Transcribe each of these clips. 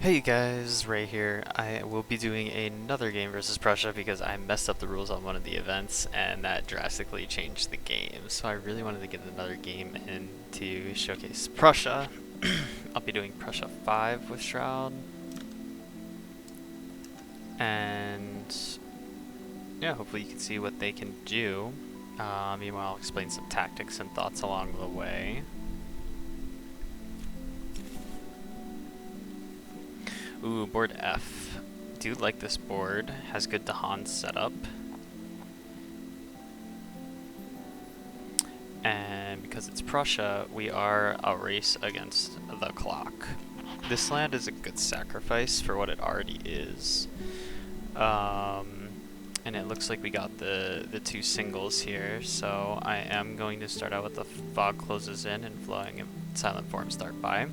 Hey guys, Ray here. I will be doing another game versus Prussia because I messed up the rules on one of the events and that drastically changed the game. So I really wanted to get another game in to showcase Prussia. I'll be doing Prussia 5 with Shroud. And yeah, hopefully you can see what they can do. Meanwhile, I'll explain some tactics and thoughts along the way. Ooh, board F. Do like this board. Has good Dahan setup. And because it's Prussia, we are a race against the clock. This land is a good sacrifice for what it already is. And it looks like we got the two singles here, so I am going to start out with the fog closes in and flowing and silent form start by.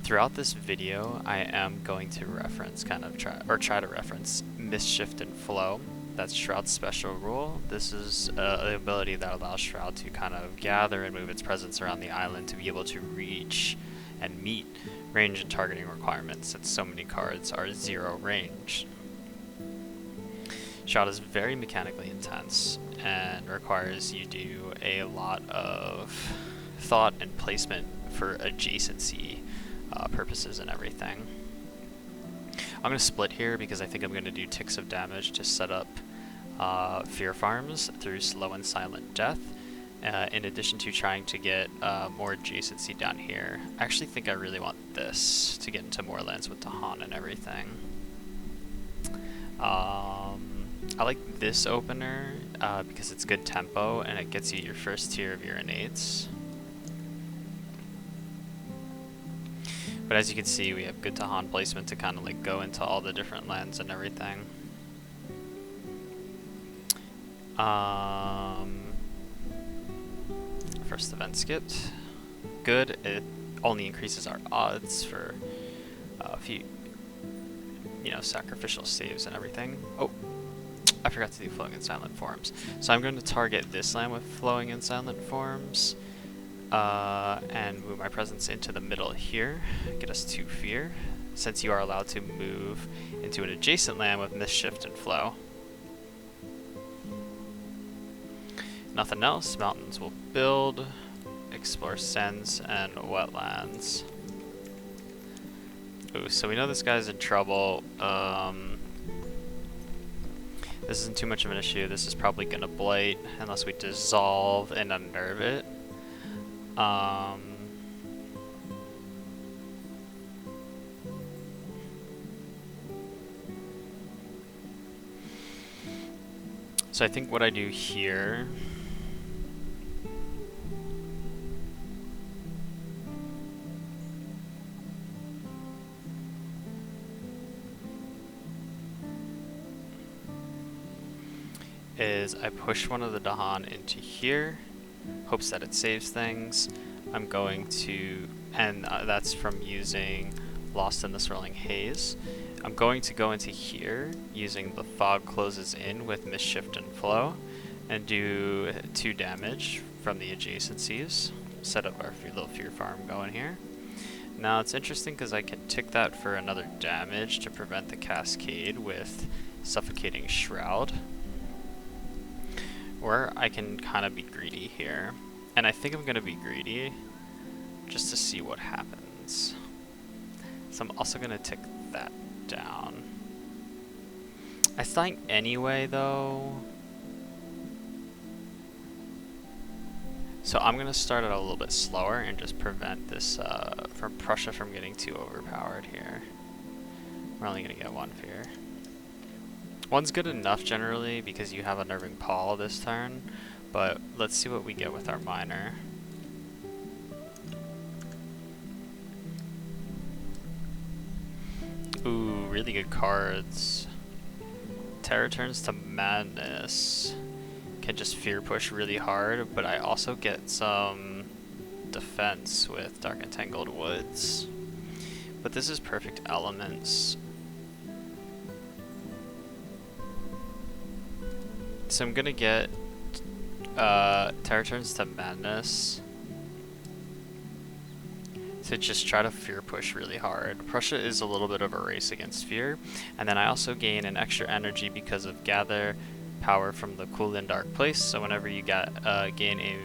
Throughout this video, I am going to reference try to reference Mischief and Flow. That's Shroud's special rule. This is the ability that allows Shroud to kind of gather and move its presence around the island to be able to reach and meet range and targeting requirements, since so many cards are zero range. Shroud is very mechanically intense and requires you do a lot of thought and placement for adjacency purposes and everything. I'm going to split here because I think I'm going to do ticks of damage to set up fear farms through slow and silent death, in addition to trying to get more adjacency down here. I actually think I really want this to get into more lands with Dahan and everything. I like this opener because it's good tempo and it gets you your first tier of your innates. But as you can see, we have good Dahan placement to kind of like go into all the different lands and everything. First event skipped. Good. It only increases our odds for a few, sacrificial saves and everything. Oh, I forgot to do flowing and silent forms. So I'm going to target this land with flowing and silent forms. And move my presence into the middle here, get us 2 fear, since you are allowed to move into an adjacent land with Mischief and Flow. Nothing else, mountains will build, explore sends, and wetlands. Ooh, so we know this guy's in trouble. This isn't too much of an issue. This is probably gonna blight unless we dissolve and unnerve it. So I think what I do here is I push one of the Dahan into here, hopes that it saves things. I'm going to, and that's from using Lost in the Swirling Haze. I'm going to go into here using the Fog Closes In with Mischief and Flow and do 2 damage from the adjacencies. Set up our little fear farm going here. Now it's interesting because I can tick that for another damage to prevent the cascade with Suffocating Shroud. Or I can kind of be greedy here. And I think I'm going to be greedy just to see what happens. So I'm also going to tick that down. I think anyway though. So I'm going to start it a little bit slower and just prevent this from Prussia from getting too overpowered here. We're only going to get 1 fear. 1's good enough generally because you have a Nerving Paw this turn, but let's see what we get with our Miner. Ooh, really good cards. Terror turns to Madness. Can just fear push really hard, but I also get some defense with Dark Entangled Woods. But this is perfect elements. So I'm gonna get Terror turns to Madness. to just try to fear push really hard. Prussia is a little bit of a race against fear, and then I also gain an extra energy because of gather power from the cool and dark place. So whenever you gain a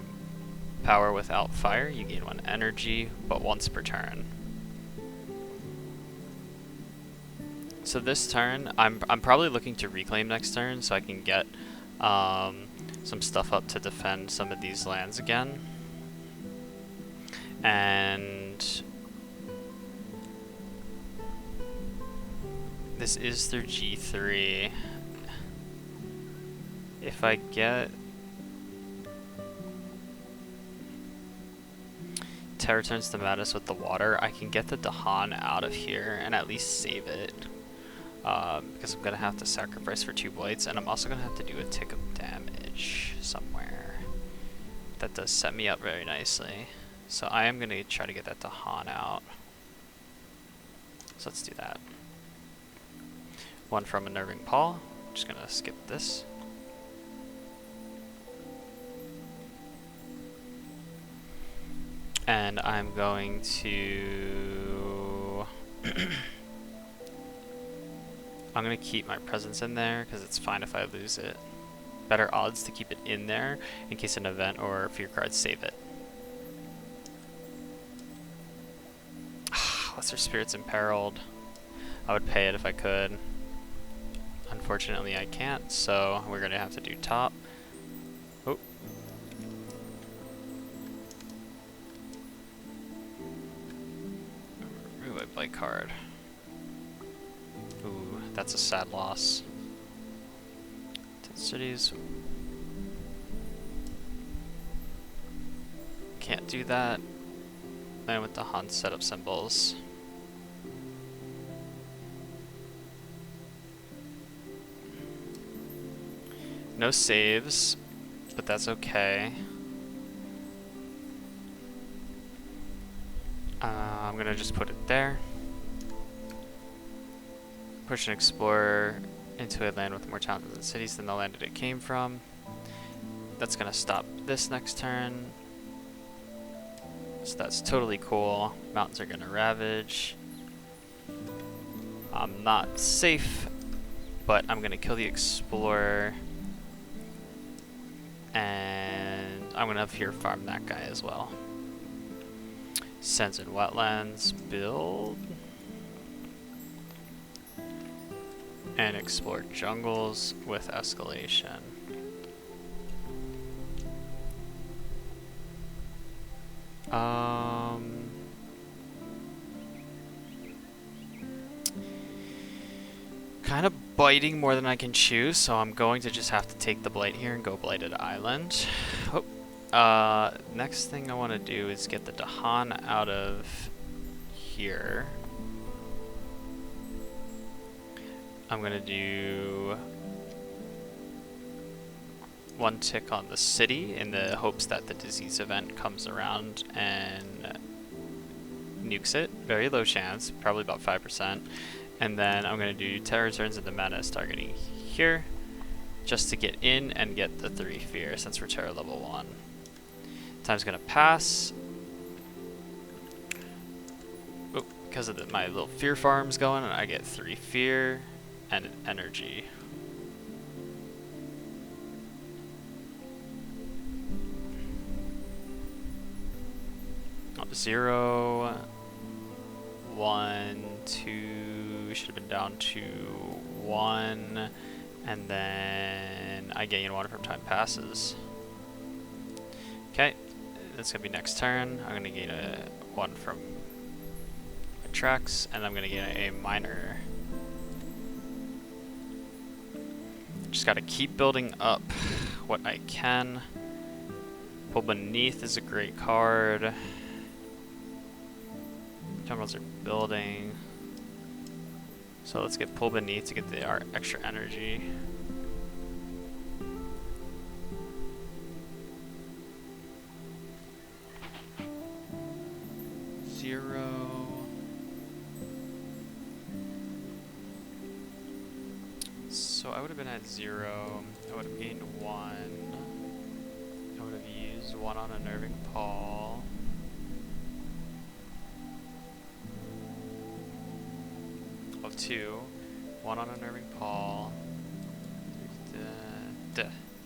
power without fire, you gain 1 energy, but once per turn. So this turn, I'm probably looking to reclaim next turn so I can get some stuff up to defend some of these lands again. And this is through G3. If I get Terra turns to Madness with the water, I can get the Dahan out of here and at least save it. Because I'm going to have to sacrifice for 2 blights, and I'm also going to have to do a tick of damage somewhere. That does set me up very nicely. So I am going to try to get that Dahan out. So let's do that. 1 from Unnerving Paw. Just going to skip this. And I'm going to... I'm going to keep my presence in there because it's fine if I lose it. Better odds to keep it in there in case an event or fear cards save it. Lesser Spirit's imperiled. I would pay it if I could. Unfortunately I can't, so we're going to have to do top. Oh. Remove a blight card. Ooh, that's a sad loss. 10 cities. Can't do that. And with the Hunt setup symbols. No saves, but that's okay. I'm gonna just put it there. Push an explorer into a land with more towns and cities than the land that it came from. That's gonna stop this next turn. So that's totally cool. Mountains are gonna ravage. I'm not safe, but I'm gonna kill the explorer. And I'm gonna fear farm that guy as well. Sends in wetlands, build. And explore jungles with escalation. Kind of biting more than I can chew, so I'm going to just have to take the blight here and go Blighted Island. Oh. Next thing I want to do is get the Dahan out of here. I'm gonna do 1 tick on the city in the hopes that the disease event comes around and nukes it. Very low chance, probably about 5%. And then I'm gonna do Terror Turns into Menace targeting here, just to get in and get the 3 fear since we're Terror level 1. Time's gonna pass. Oh, because of my little fear farms going, I get 3 fear and energy. Oh, 0, 1, 2, should have been down to 1, and then I gain 1 from time passes. Okay, that's gonna be next turn. I'm gonna gain 1 from my tracks, and I'm gonna gain a minor. Just gotta keep building up what I can. Pull Beneath is a great card. Generals are building. So let's get Pull Beneath to get the extra energy. So I would have been at 0. I would have gained 1. I would have used 1 on Unnerving Paw. 2, 1 on Unnerving Paul,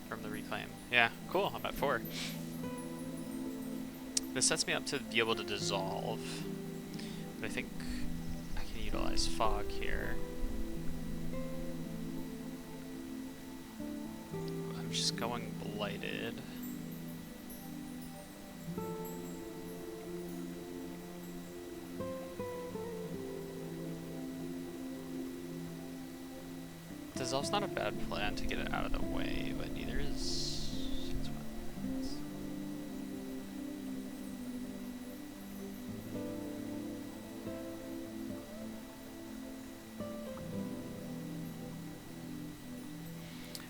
from the Reclaim. Yeah, cool, I'm at 4. This sets me up to be able to dissolve, but I think I can utilize Fog here. I'm just going Blighted. Dissolve's not a bad plan to get it out of the way, but neither is...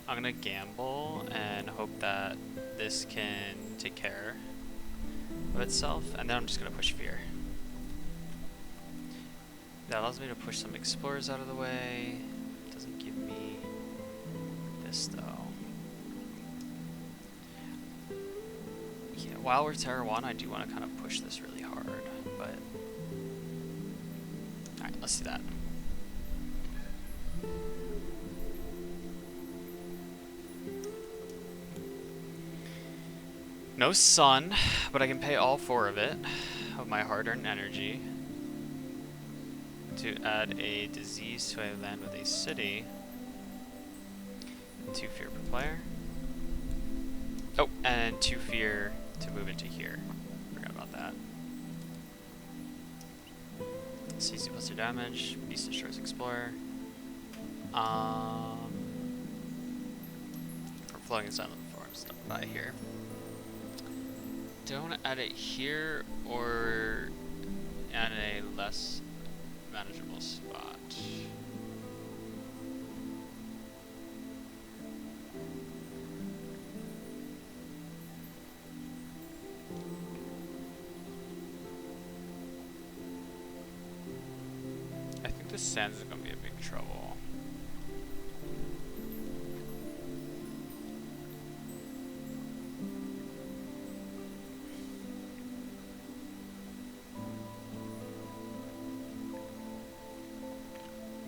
I'm gonna gamble and hope that this can take care of itself, and then I'm just gonna push Fear. That allows me to push some Explorers out of the way. Doesn't give me this though. Yeah, while we're Terra 1, I do want to kind of push this really hard, but... Alright, let's do that. No sun, but I can pay all 4 of it, of my hard-earned energy, to add a disease to a land with a city. 2 fear per player. Oh, and 2 fear to move into here. Forgot about that. CC plus your damage. Beast destroys Explorer. For flowing and silent forms, stop by here. Do I want to add it here or add a less manageable spot? I think the sands is going to be a big trouble.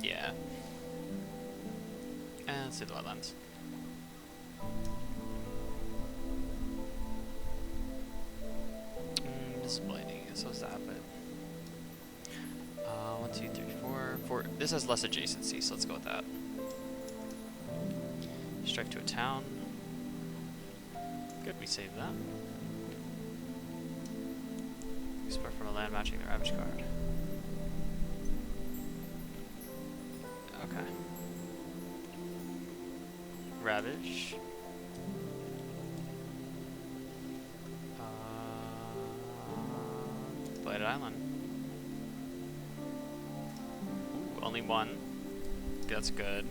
Yeah. And let's do the wetlands. This is blighting, so is that, but 1, 2, 3, 4, 4. This has less adjacency, so let's go with that. Strike to a town. Good, we saved that. Explore from a land matching the Ravage card. Okay. Ravage. Blighted Island. Ooh, only 1. That's good.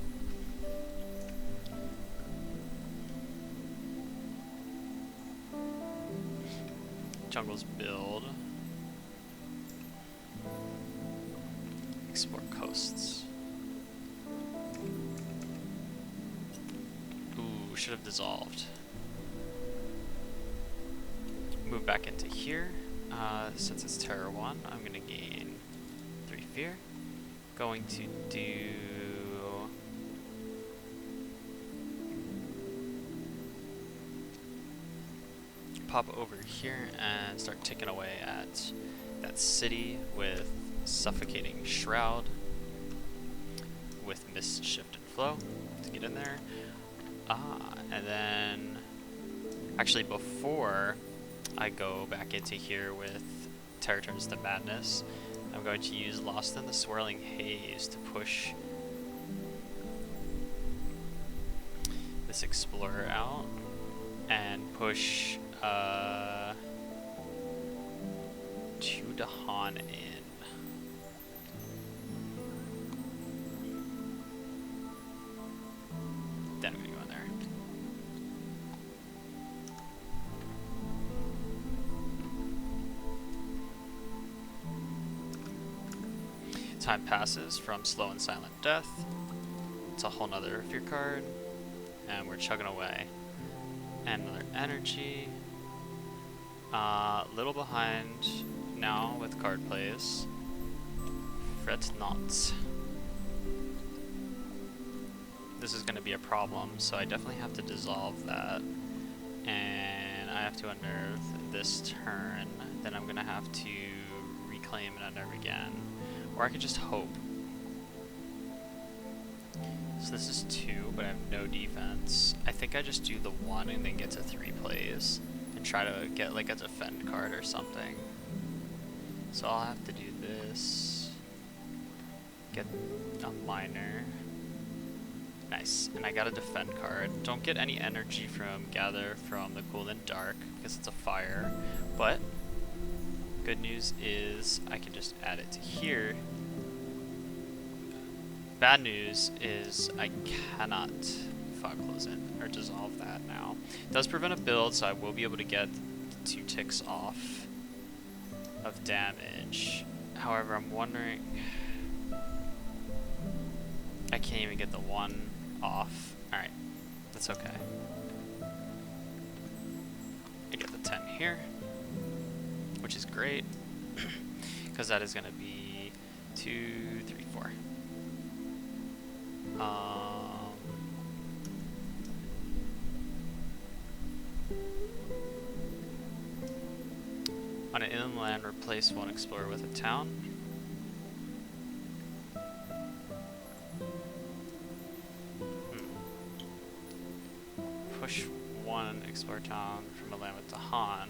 Jungles build. Explore coasts. Ooh, should have dissolved. Move back into here. Since it's Terror 1, I'm gonna gain 3 fear. Going to do pop over here and start ticking away at that city with suffocating Shroud with Mist, Shift, and Flow to get in there. And then actually before I go back into here with Terror Turns to Madness, I'm going to use Lost in the Swirling Haze to push this Explorer out and push 2 Dahan in. Then I'm gonna go in there. Time passes from Slow and Silent Death. It's a whole nother fear card. And we're chugging away. And another energy. Little behind now with card plays. Fret not. this is going to be a problem, so I definitely have to dissolve that. And I have to unnerve this turn. Then I'm going to have to reclaim and unnerve again. Or I could just hope. So this is 2, but I have no defense. I think I just do the 1 and then get to 3 plays. And try to get like a defend card or something. So I'll have to do this. Get a minor. Nice. And I got a defend card. Don't get any energy from gather from the cool and dark because it's a fire. But good news is I can just add it to here. Bad news is I cannot fog close it or dissolve that now. It does prevent a build, so I will be able to get 2 ticks off of damage. However, I'm wondering, I can't even get the 1 off. Alright, that's okay. I get the 10 here, which is great, because that is going to be 2, 3, 4. On an inland, replace 1 explorer with a town. Push 1 explorer town from a land with Dahan.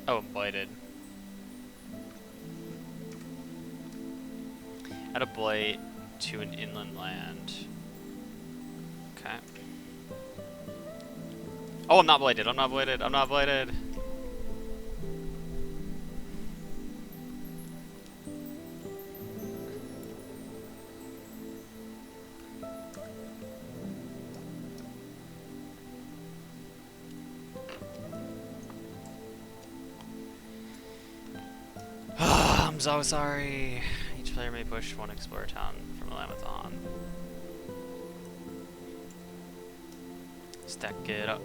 Oh, I'm blighted. Add a blight to an inland land. Okay. Oh, I'm not blighted. I'm not blighted. I'm not blighted. I'm so sorry. Each player may push 1 explorer town from a land with on. Stack it up.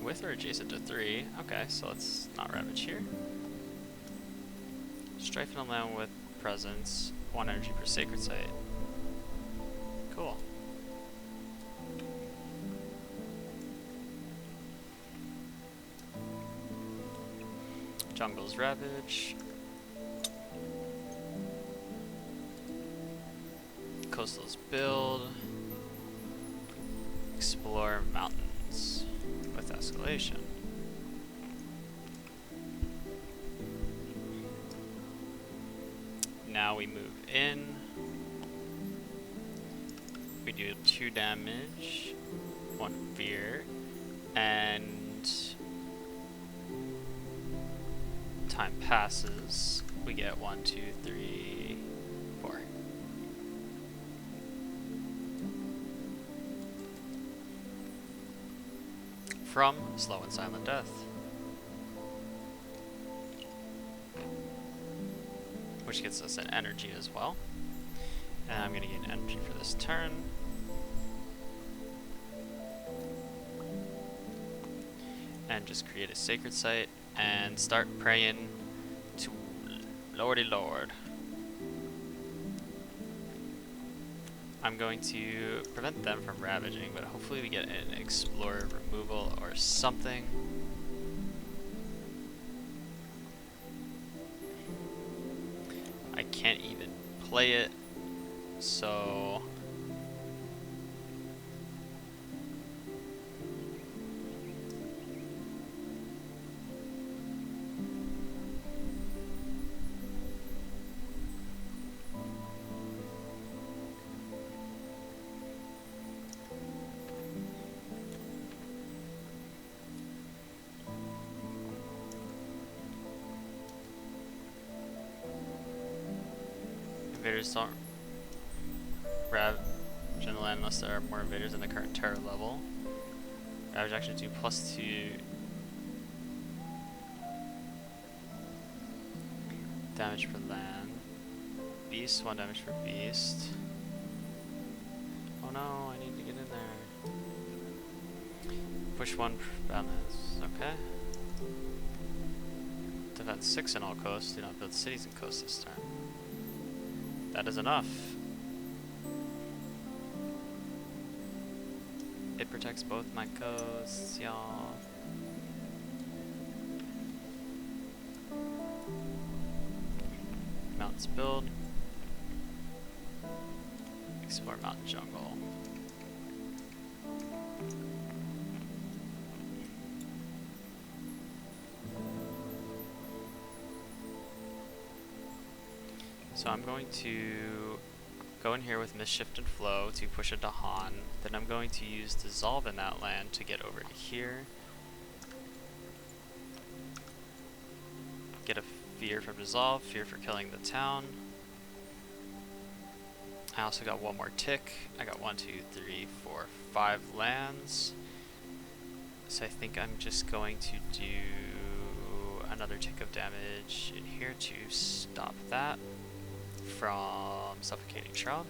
With or adjacent to 3. Okay, so let's not ravage here. Strife in a land with presence. 1 energy per sacred site. Cool. Jungle's ravage. Coastal's build. Explore mountains with escalation. Now we move in. We do 2 damage, 1 fear, and time passes. We get 1, 2, 3, 4. From Slow and Silent Death, which gets us an energy as well. And I'm going to get an energy for this turn. And just create a sacred site and start praying to Lordy Lord. I'm going to prevent them from ravaging, but hopefully we get an explorer removal or something. I can't even play it, so invaders don't ravage in the land unless there are more invaders than the current terror level. Ravage actually do +2 damage per land. Beast, 1 damage per beast. Oh no, I need to get in there. Push 1 balance. Okay. Defend 6 in all coasts. Do not build cities and coasts this turn. That is enough. It protects both my coasts, y'all. Mountains build. Explore mountain jungle. So I'm going to go in here with Mischief and Flow to push a Dahan. Then I'm going to use Dissolve in that land to get over to here. Get a Fear from Dissolve, Fear for killing the town. I also got one more tick. I got 1, 2, 3, 4, 5 lands. So I think I'm just going to do another tick of damage in here to stop that from Suffocating Shroud.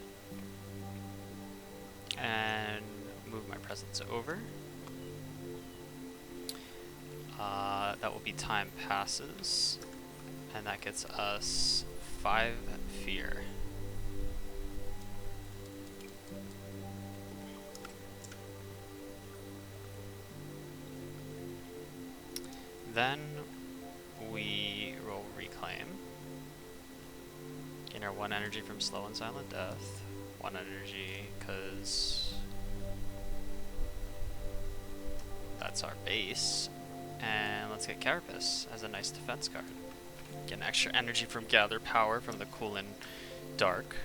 And move my presence over. That will be Time Passes. And that gets us 5 fear. Then we will reclaim. Gain our 1 energy from Slow and Silent Death. 1 energy, because that's our base. And let's get Carapace as a nice defense card. Get an extra energy from Gather Power from the Cool and Dark.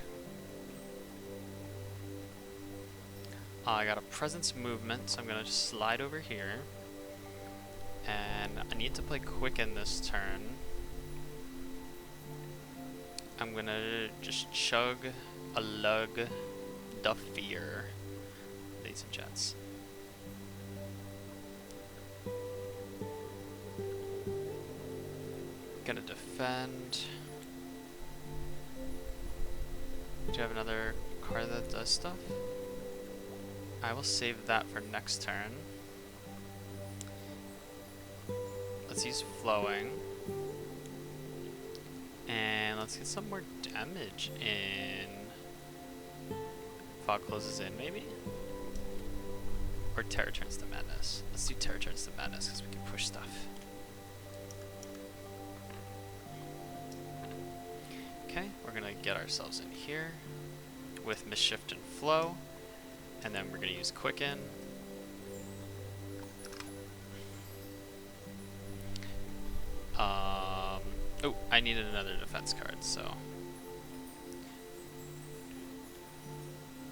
I got a Presence movement, so I'm going to just slide over here. And I need to play Quicken this turn. I'm going to just chug a lug the fear, ladies and gents. Gonna defend. Do you have another card that does stuff? I will save that for next turn. Let's use Flowing. And let's get some more damage in. Fog closes in, maybe? Or Terror turns to Madness. Let's do Terror turns to Madness because we can push stuff. Okay, we're gonna get ourselves in here with Mischief and Flow, and then we're gonna use Quicken. Oh, I needed another defense card, so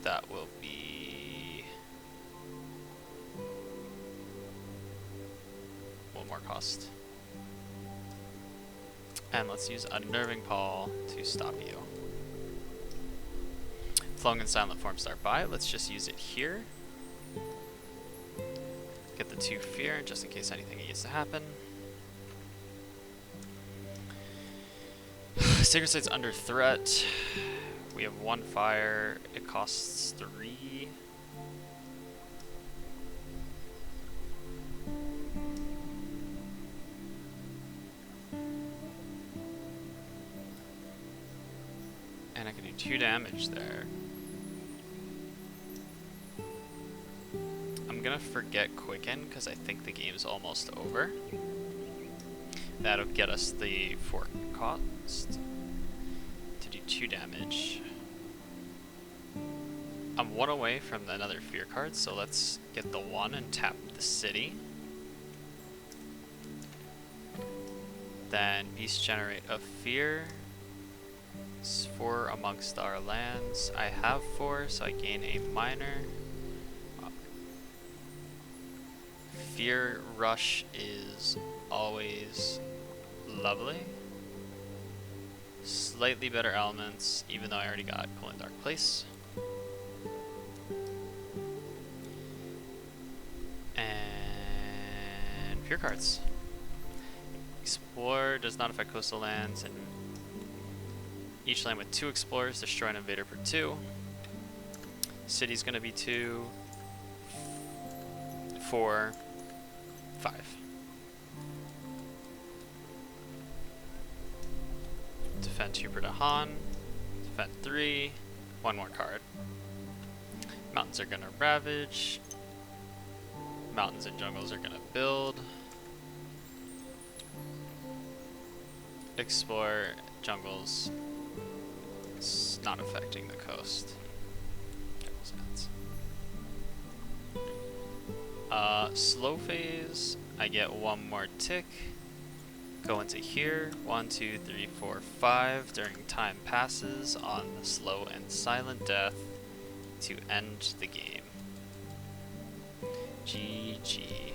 that will be 1 more cost. And let's use Unnerving Paw to stop you. Flowing and Silent Form start by. Let's just use it here. Get the 2 fear, just in case anything needs to happen. Sacred Sight's under threat. We have 1 fire. It costs 3. And I can do 2 damage there. I'm gonna forget Quicken because I think the game's almost over. That'll get us the 4 cost to do 2 damage. I'm 1 away from another fear card, so let's get the 1 and tap the city. Then Beast generate a fear. It's 4 amongst our lands. I have 4, so I gain a minor. Fear Rush is always lovely. Slightly better elements, even though I already got Cool and Dark Place. And Fear cards. Explore does not affect coastal lands, and each land with 2 explorers destroy an invader for 2. City's gonna be 2, 4, 5. Defend 2 per Dahan. Defend 3. 1 more card. Mountains are gonna ravage. Mountains and jungles are gonna build. Explore jungles. It's not affecting the coast. Slow phase, I get 1 more tick. Go into here, 1, 2, 3, 4, 5 during time passes on the slow and silent death to end the game. GG.